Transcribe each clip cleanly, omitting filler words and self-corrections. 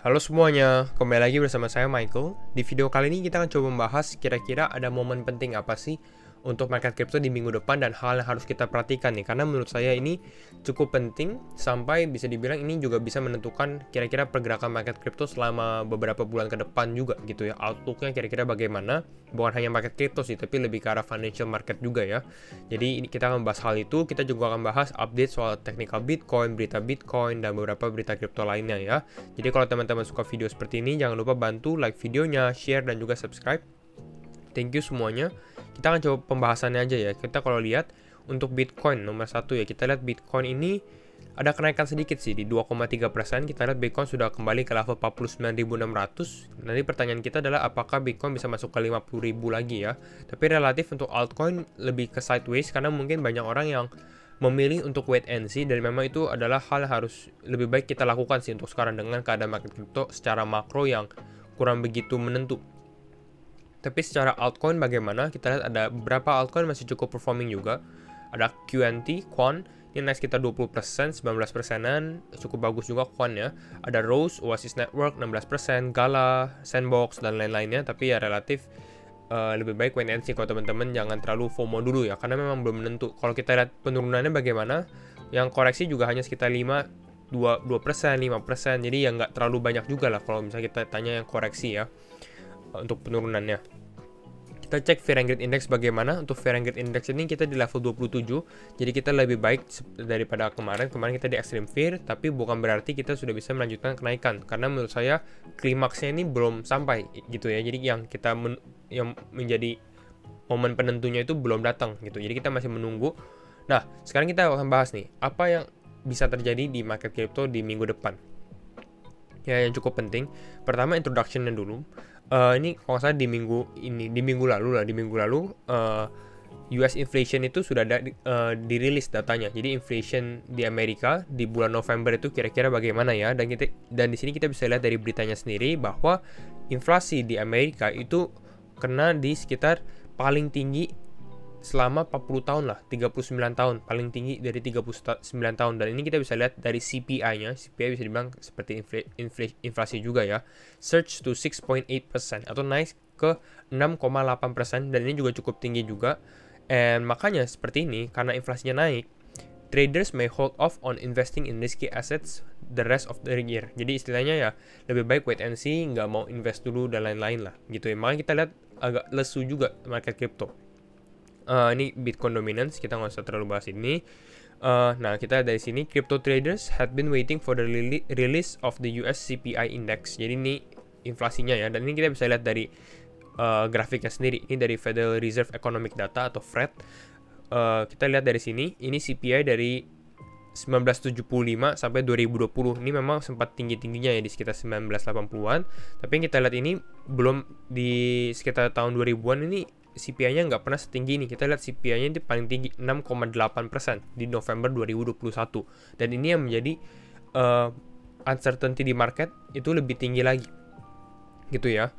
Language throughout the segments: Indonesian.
Halo semuanya, kembali lagi bersama saya Michael. Di video kali ini kita akan coba membahas kira-kira ada momen penting apa sih untuk market crypto di minggu depan dan hal yang harus kita perhatikan nih. Karena menurut saya ini cukup penting sampai bisa dibilang ini juga bisa menentukan kira-kira pergerakan market crypto selama beberapa bulan ke depan juga gitu ya. Outlook-nya kira-kira bagaimana, bukan hanya market crypto sih, tapi lebih ke arah financial market juga ya. Jadi kita akan bahas hal itu, kita juga akan bahas update soal technical Bitcoin, berita Bitcoin, dan beberapa berita crypto lainnya ya. Jadi kalau teman-teman suka video seperti ini, jangan lupa bantu like videonya, share, dan juga subscribe. Thank you semuanya. Kita akan coba pembahasannya aja ya. Kita kalau lihat untuk Bitcoin nomor 1 ya, kita lihat Bitcoin ini ada kenaikan sedikit sih di 2,3%. Kita lihat Bitcoin sudah kembali ke level 49.600. Nanti pertanyaan kita adalah apakah Bitcoin bisa masuk ke 50.000 lagi ya. Tapi relatif untuk altcoin lebih ke sideways karena mungkin banyak orang yang memilih untuk wait and see, dan memang itu adalah hal yang harus lebih baik kita lakukan sih untuk sekarang dengan keadaan market crypto secara makro yang kurang begitu menentu. Tapi secara altcoin bagaimana? Kita lihat ada beberapa altcoin masih cukup performing juga. Ada QNT, Quan, ini naik sekitar 20%, 19%-an, cukup bagus juga Quan ya. Ada Rose, Oasis Network, 16%, Gala, Sandbox, dan lain-lainnya. Tapi ya relatif lebih baik wait and see kalau teman-teman, jangan terlalu FOMO dulu ya, karena memang belum menentu. Kalau kita lihat penurunannya bagaimana, yang koreksi juga hanya sekitar 2%, 5%, jadi ya nggak terlalu banyak juga lah kalau misalnya kita tanya yang koreksi ya untuk penurunannya. Kita cek Fear and Greed Index bagaimana. Untuk Fear and Greed Index ini kita di level 27, jadi kita lebih baik daripada kemarin kita di Extreme Fear, tapi bukan berarti kita sudah bisa melanjutkan kenaikan, karena menurut saya klimaksnya ini belum sampai gitu ya. Jadi yang kita yang menjadi momen penentunya itu belum datang gitu, jadi kita masih menunggu. Nah, sekarang kita akan bahas nih apa yang bisa terjadi di market crypto di minggu depan ya, yang cukup penting. Pertama, introduction-nya dulu. Ini kalau nggak salah di minggu lalu US inflation itu sudah ada dirilis datanya. Jadi inflation di Amerika di bulan November itu kira-kira bagaimana ya, dan di sini kita bisa lihat dari beritanya sendiri bahwa inflasi di Amerika itu kena di sekitar paling tinggi selama 40 tahun lah, 39 tahun, paling tinggi dari 39 tahun. Dan ini kita bisa lihat dari CPI-nya. CPI bisa dibilang seperti inflasi juga ya. Surge to 6.8% atau naik ke 6,8%, dan ini juga cukup tinggi juga. And makanya seperti ini, karena inflasinya naik, traders may hold off on investing in risky assets the rest of the year. Jadi istilahnya ya lebih baik wait and see, nggak mau invest dulu dan lain-lain lah gitu ya. Makanya kita lihat agak lesu juga market crypto. Ini Bitcoin dominance, kita nggak usah terlalu bahas ini. Nah, kita dari sini, crypto traders had been waiting for the release of the US CPI index. Jadi ini inflasinya ya, dan ini kita bisa lihat dari grafiknya sendiri. Ini dari Federal Reserve Economic Data atau FRED. Kita lihat dari sini, ini CPI dari 1975 sampai 2020. Ini memang sempat tinggi-tingginya ya di sekitar 1980-an. Tapi yang kita lihat ini belum di sekitar tahun 2000-an ini CPI-nya nggak pernah setinggi ini. Kita lihat CPI-nya itu paling tinggi 6,8% di November 2021. Dan ini yang menjadi uncertainty di market itu lebih tinggi lagi gitu ya.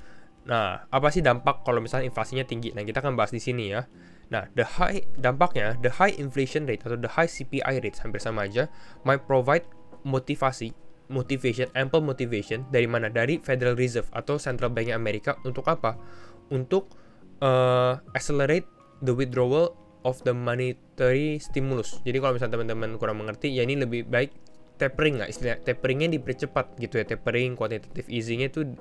Nah, apa sih dampak kalau misalnya inflasinya tinggi? Nah, kita akan bahas di sini ya. Nah, dampaknya, the high inflation rate atau the high CPI rate hampir sama aja, might provide ample motivation dari mana? Dari Federal Reserve atau Central Bank Amerika untuk apa? Untuk accelerate the withdrawal of the monetary stimulus. Jadi kalau misalnya teman-teman kurang mengerti, ya ini lebih baik tapering lah, istilah taperingnya dipercepat gitu ya. Tapering, quantitative easing-nya itu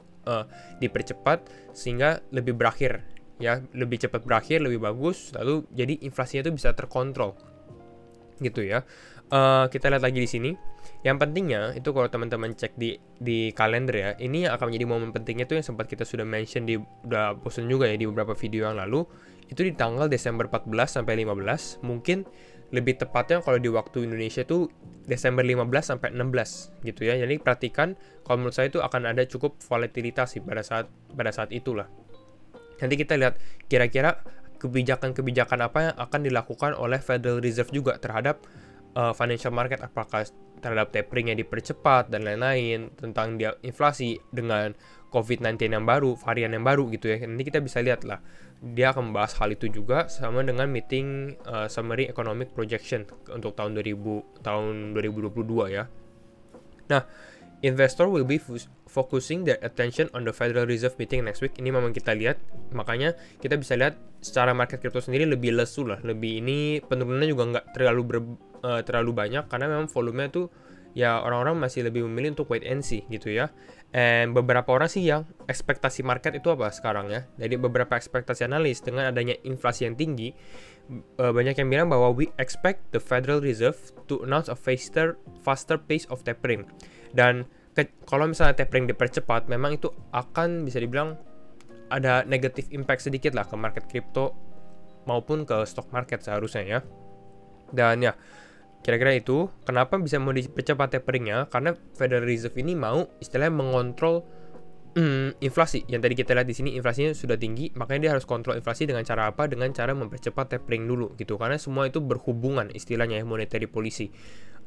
dipercepat sehingga lebih berakhir ya, lebih cepat berakhir, lebih bagus, lalu jadi inflasinya itu bisa terkontrol gitu ya. Kita lihat lagi di sini. Yang pentingnya itu kalau teman-teman cek di kalender ya, ini yang akan menjadi momen pentingnya itu yang sempat kita sudah mention udah bosen juga ya di beberapa video yang lalu. Itu di tanggal Desember 14 sampai 15. Mungkin lebih tepatnya kalau di waktu Indonesia itu Desember 15 sampai 16 gitu ya. Jadi perhatikan, kalau menurut saya itu akan ada cukup volatilitas sih pada saat itulah. Nanti kita lihat kira-kira kebijakan-kebijakan apa yang akan dilakukan oleh Federal Reserve juga terhadap financial market, apakah terhadap taperingnya dipercepat dan lain-lain, tentang dia inflasi dengan COVID-19 yang baru, varian yang baru gitu ya. Nanti kita bisa lihat lah, dia akan membahas hal itu juga sama dengan meeting summary economic projection untuk tahun 2022 ya. Nah, Investor will be focusing their attention on the Federal Reserve meeting next week. Ini memang kita lihat, makanya kita bisa lihat secara market crypto sendiri lebih lesu lah, lebih ini penurunannya juga nggak terlalu banyak karena memang volumenya tuh ya orang-orang masih lebih memilih untuk wait and see gitu ya. And beberapa orang sih yang ekspektasi market itu apa sekarang ya. Jadi beberapa ekspektasi analis dengan adanya inflasi yang tinggi, banyak yang bilang bahwa we expect the Federal Reserve to announce a faster pace of tapering. Dan kalau misalnya tapering dipercepat, memang itu akan bisa dibilang ada negative impact sedikit lah ke market crypto maupun ke stock market seharusnya ya. Dan ya, kira-kira itu kenapa bisa mau dipercepat taperingnya, karena Federal Reserve ini mau istilahnya mengontrol inflasi. Yang tadi kita lihat di sini inflasinya sudah tinggi, makanya dia harus kontrol inflasi dengan cara apa? Dengan cara mempercepat tapering dulu gitu. Karena semua itu berhubungan istilahnya ya, monetary policy.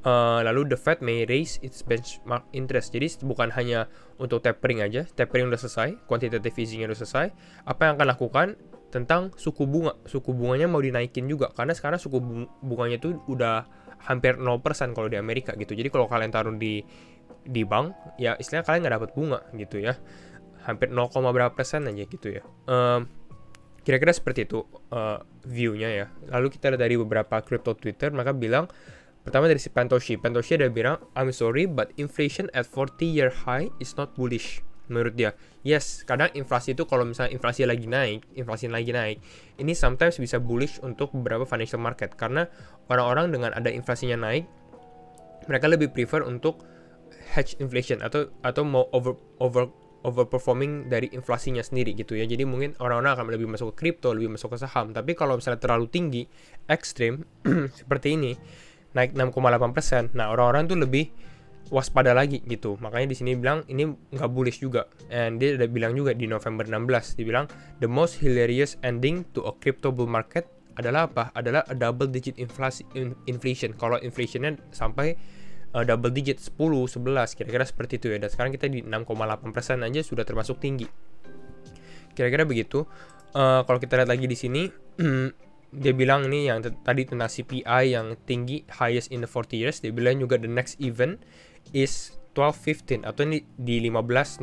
Lalu the Fed may raise its benchmark interest. Jadi bukan hanya untuk tapering aja, tapering udah selesai, quantitative easing-nya udah selesai, apa yang akan lakukan tentang suku bunga. Suku bunganya mau dinaikin juga, karena sekarang suku bunganya itu udah hampir 0% kalau di Amerika gitu. Jadi kalau kalian taruh di bank, ya istilahnya kalian nggak dapat bunga gitu ya. Hampir 0, berapa persen aja gitu ya. Kira-kira seperti itu view-nya ya. Lalu kita lihat dari beberapa crypto Twitter, mereka bilang, pertama dari si Pantoshi ada bilang, I'm sorry but inflation at 40-year high is not bullish. Menurut dia, yes, kadang inflasi itu kalau misalnya inflasi lagi naik, ini sometimes bisa bullish untuk beberapa financial market, karena orang-orang dengan ada inflasinya naik, mereka lebih prefer untuk hedge inflation atau mau overperforming dari inflasinya sendiri gitu ya. Jadi mungkin orang-orang akan lebih masuk ke kripto, lebih masuk ke saham. Tapi kalau misalnya terlalu tinggi, ekstrim seperti ini, naik 6,8%, nah orang-orang tuh lebih waspada lagi gitu. Makanya di sini bilang ini nggak bullish juga. And dia udah bilang juga di November 16, dia bilang the most hilarious ending to a crypto bull market adalah apa? Adalah a double digit inflation. Kalau inflationnya sampai double digit 10, 11, kira-kira seperti itu ya. Dan sekarang kita di 6,8% aja sudah termasuk tinggi. Kira-kira begitu. Kalau kita lihat lagi di sini, dia bilang ini yang tadi tentang CPI yang tinggi, highest in the 40 years. Dia bilang juga the next event is 12-15 atau ini di 15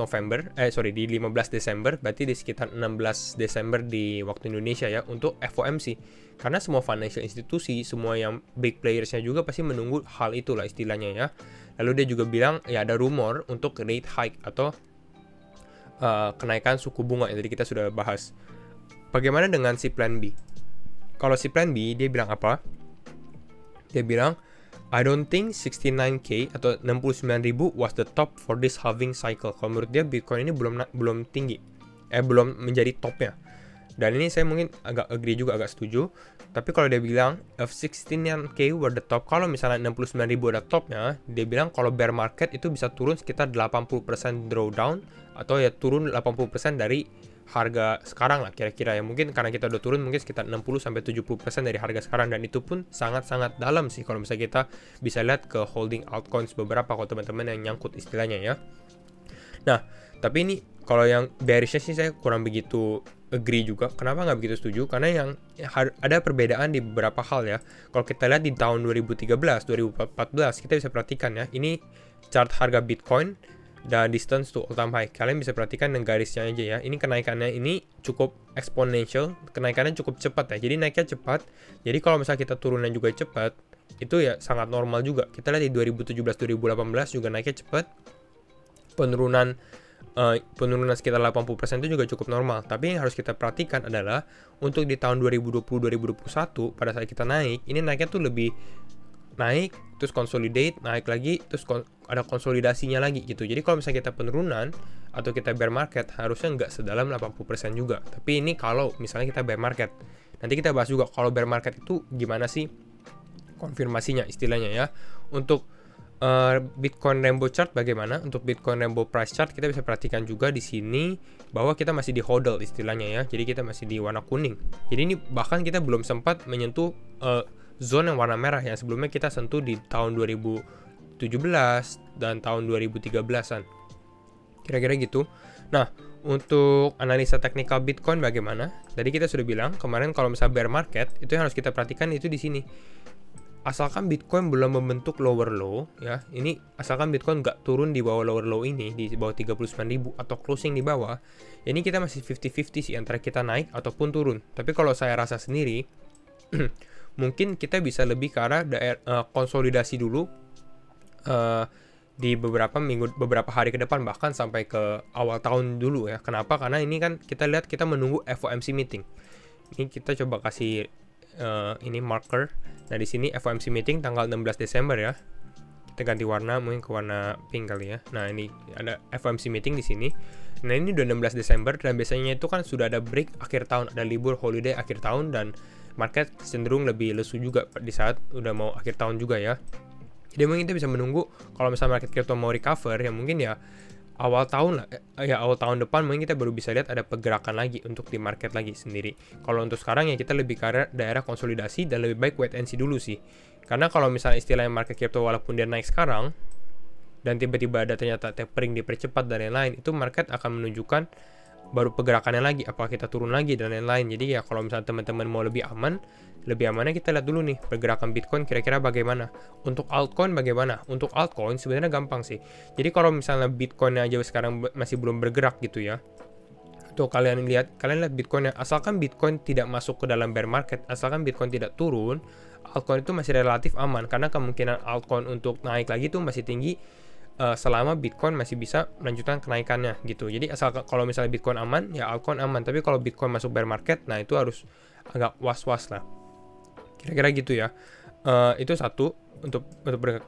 Desember, berarti di sekitar 16 Desember di waktu Indonesia ya, untuk FOMC. Karena semua financial institusi, semua yang big playersnya juga pasti menunggu hal itulah istilahnya ya. Lalu dia juga bilang ya ada rumor untuk rate hike atau kenaikan suku bunga yang tadi kita sudah bahas. Bagaimana dengan si plan B? Kalau si plan B, dia bilang apa? Dia bilang, I don't think 69k atau 69.000 was the top for this halving cycle. Kalau menurut dia, Bitcoin ini belum tinggi, belum menjadi topnya. Dan ini saya mungkin agak agree juga, agak setuju. Tapi kalau dia bilang, if 69k were the top, kalau misalnya 69.000 ada topnya, dia bilang kalau bear market itu bisa turun sekitar 80% drawdown, atau ya turun 80% dari harga sekarang lah kira-kira ya. Mungkin karena kita udah turun mungkin sekitar 60-70% dari harga sekarang, dan itu pun sangat-sangat dalam sih kalau misalnya kita bisa lihat ke holding altcoins beberapa kalau teman-teman yang nyangkut istilahnya ya. Nah, tapi ini kalau yang bearishnya sih saya kurang begitu agree juga. Kenapa nggak begitu setuju? Karena yang ada perbedaan di beberapa hal ya. Kalau kita lihat di tahun 2013, 2014 kita bisa perhatikan ya, ini chart harga Bitcoin dan distance to all time high. Kalian bisa perhatikan dengan garisnya aja ya. Ini kenaikannya ini cukup exponential, kenaikannya cukup cepat ya. Jadi naiknya cepat. Jadi kalau misalnya kita turunnya juga cepat, itu ya sangat normal juga. Kita lihat di 2017-2018 juga naiknya cepat. Penurunan sekitar 80% itu juga cukup normal. Tapi yang harus kita perhatikan adalah untuk di tahun 2020-2021 pada saat kita naik, ini naiknya tuh lebih naik, terus consolidate, naik lagi, terus ada konsolidasinya lagi gitu. Jadi kalau misalnya kita penurunan atau kita bear market, harusnya nggak sedalam 80% juga. Tapi ini kalau misalnya kita bear market. Nanti kita bahas juga kalau bear market itu gimana sih konfirmasinya istilahnya ya. Untuk Bitcoin Rainbow Chart bagaimana? Untuk Bitcoin Rainbow Price Chart kita bisa perhatikan juga di sini bahwa kita masih di hodl istilahnya ya. Jadi kita masih di warna kuning. Jadi ini bahkan kita belum sempat menyentuh zone yang warna merah yang sebelumnya kita sentuh di tahun 2017 dan tahun 2013-an. Kira-kira gitu. Nah, untuk analisa teknikal Bitcoin bagaimana? Tadi kita sudah bilang kemarin kalau misalnya bear market itu yang harus kita perhatikan itu di sini. asalkan Bitcoin belum membentuk lower low ya, ini asalkan Bitcoin nggak turun di bawah lower low ini, di bawah 39.000 atau closing di bawah, ini kita masih 50-50 sih antara kita naik ataupun turun. Tapi kalau saya rasa sendiri mungkin kita bisa lebih ke arah konsolidasi dulu di beberapa hari ke depan, bahkan sampai ke awal tahun dulu ya. Kenapa? Karena ini kan kita lihat, kita menunggu FOMC meeting. Ini kita coba kasih ini marker. Nah, di sini FOMC meeting tanggal 16 Desember ya. Kita ganti warna, mungkin ke warna pink kali ya. Nah, ini ada FOMC meeting di sini. Nah, ini udah 16 Desember dan biasanya itu kan sudah ada break akhir tahun, ada libur holiday akhir tahun, dan market cenderung lebih lesu juga di saat udah mau akhir tahun juga ya. Jadi mungkin kita bisa menunggu kalau misalnya market crypto mau recover ya, mungkin ya awal tahun lah, ya awal tahun depan mungkin kita baru bisa lihat ada pergerakan lagi untuk di market lagi sendiri. Kalau untuk sekarang ya kita lebih ke daerah konsolidasi dan lebih baik wait and see dulu sih. Karena kalau misalnya istilahnya market crypto walaupun dia naik sekarang dan tiba-tiba ada ternyata tapering dipercepat dan lain-lain, itu market akan menunjukkan baru pergerakannya lagi, apakah kita turun lagi dan lain-lain. Jadi ya kalau misalnya teman-teman mau lebih amannya kita lihat dulu nih pergerakan Bitcoin kira-kira bagaimana. Untuk altcoin bagaimana? Untuk altcoin sebenarnya gampang sih. Jadi kalau misalnya Bitcoin aja sekarang masih belum bergerak gitu ya, tuh kalian lihat Bitcoin, asalkan Bitcoin tidak masuk ke dalam bear market, asalkan Bitcoin tidak turun, altcoin itu masih relatif aman, karena kemungkinan altcoin untuk naik lagi itu masih tinggi selama Bitcoin masih bisa melanjutkan kenaikannya gitu. Jadi asal kalau misalnya Bitcoin aman, ya altcoin aman. Tapi kalau Bitcoin masuk bear market, nah itu harus agak was-was lah. Kira-kira gitu ya. Itu satu untuk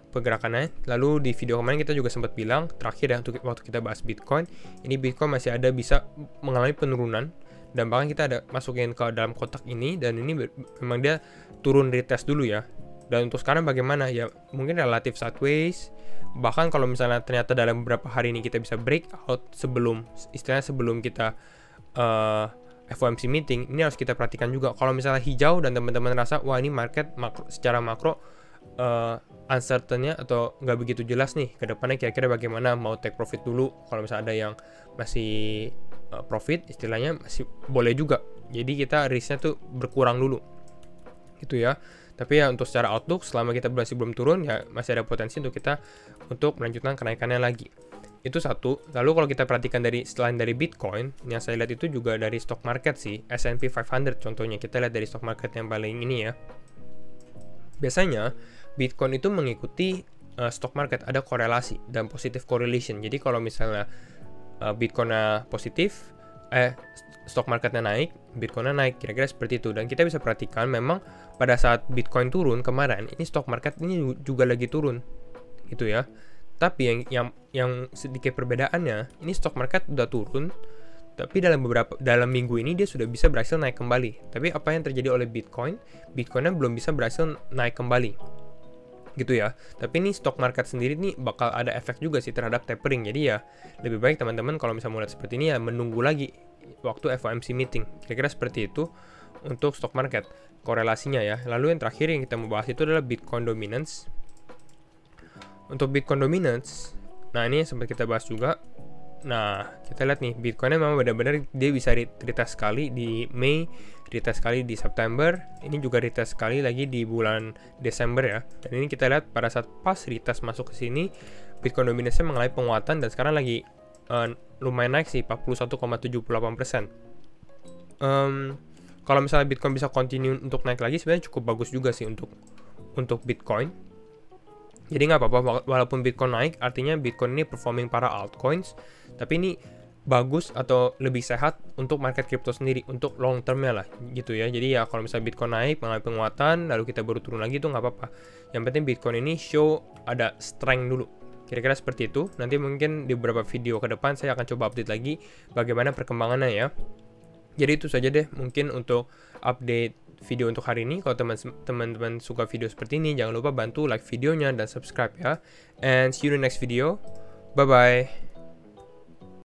pergerakannya. Lalu di video kemarin kita juga sempat bilang, terakhir ya untuk waktu kita bahas Bitcoin, ini Bitcoin masih ada bisa mengalami penurunan, dan bahkan kita ada masukin ke dalam kotak ini, dan ini memang dia turun retest dulu ya. Dan untuk sekarang bagaimana? Ya mungkin relatif sideways. Bahkan kalau misalnya ternyata dalam beberapa hari ini kita bisa breakout sebelum kita FOMC meeting, ini harus kita perhatikan juga. Kalau misalnya hijau dan teman-teman rasa wah ini market secara makro uncertain-nya atau nggak begitu jelas nih ke depannya kira-kira bagaimana, mau take profit dulu. Kalau misalnya ada yang masih profit istilahnya masih boleh juga. Jadi kita risknya tuh berkurang dulu gitu ya. Tapi ya untuk secara outlook selama kita masih belum turun ya masih ada potensi untuk melanjutkan kenaikannya lagi. Itu satu. Lalu kalau kita perhatikan selain dari Bitcoin, yang saya lihat itu juga dari stock market sih, S&P 500 contohnya. Kita lihat dari stock market yang paling ini ya. Biasanya Bitcoin itu mengikuti stock market, ada korelasi dan positive correlation. Jadi kalau misalnya Bitcoinnya positif, stock marketnya naik, Bitcoinnya naik, kira-kira seperti itu. Dan kita bisa perhatikan memang pada saat Bitcoin turun kemarin, ini stock market ini juga lagi turun, gitu ya. Tapi yang sedikit perbedaannya, ini stock market udah turun, tapi dalam minggu ini dia sudah bisa berhasil naik kembali. Tapi apa yang terjadi oleh Bitcoinnya belum bisa berhasil naik kembali, gitu ya. Tapi ini stock market sendiri nih bakal ada efek juga sih terhadap tapering. Jadi ya lebih baik teman-teman kalau misalnya mau lihat seperti ini ya menunggu lagi waktu FOMC meeting. Kira-kira seperti itu untuk stock market korelasinya ya. Lalu yang terakhir yang kita mau bahas itu adalah Bitcoin dominance. Untuk Bitcoin dominance, nah ini sempat kita bahas juga. Nah, kita lihat nih, Bitcoinnya memang benar-benar dia bisa retest sekali di Mei, retest sekali di September, ini juga retest sekali lagi di bulan Desember ya. Dan ini kita lihat pada saat pas retest masuk ke sini, Bitcoin dominance-nya mengalami penguatan dan sekarang lagi lumayan naik sih, 41,78%. Kalau misalnya Bitcoin bisa continue untuk naik lagi, sebenarnya cukup bagus juga sih untuk Bitcoin. Jadi nggak apa-apa walaupun Bitcoin naik, artinya Bitcoin ini performing para altcoins, tapi ini bagus atau lebih sehat untuk market crypto sendiri, untuk long termnya lah gitu ya. Jadi ya kalau misalnya Bitcoin naik, mengalami penguatan, lalu kita baru turun lagi itu nggak apa-apa. Yang penting Bitcoin ini show ada strength dulu. Kira-kira seperti itu. Nanti mungkin di beberapa video ke depan saya akan coba update lagi bagaimana perkembangannya ya. Jadi itu saja deh mungkin untuk update video untuk hari ini. Kalau teman-teman suka video seperti ini, jangan lupa bantu like videonya dan subscribe ya. And see you in the next video. Bye-bye.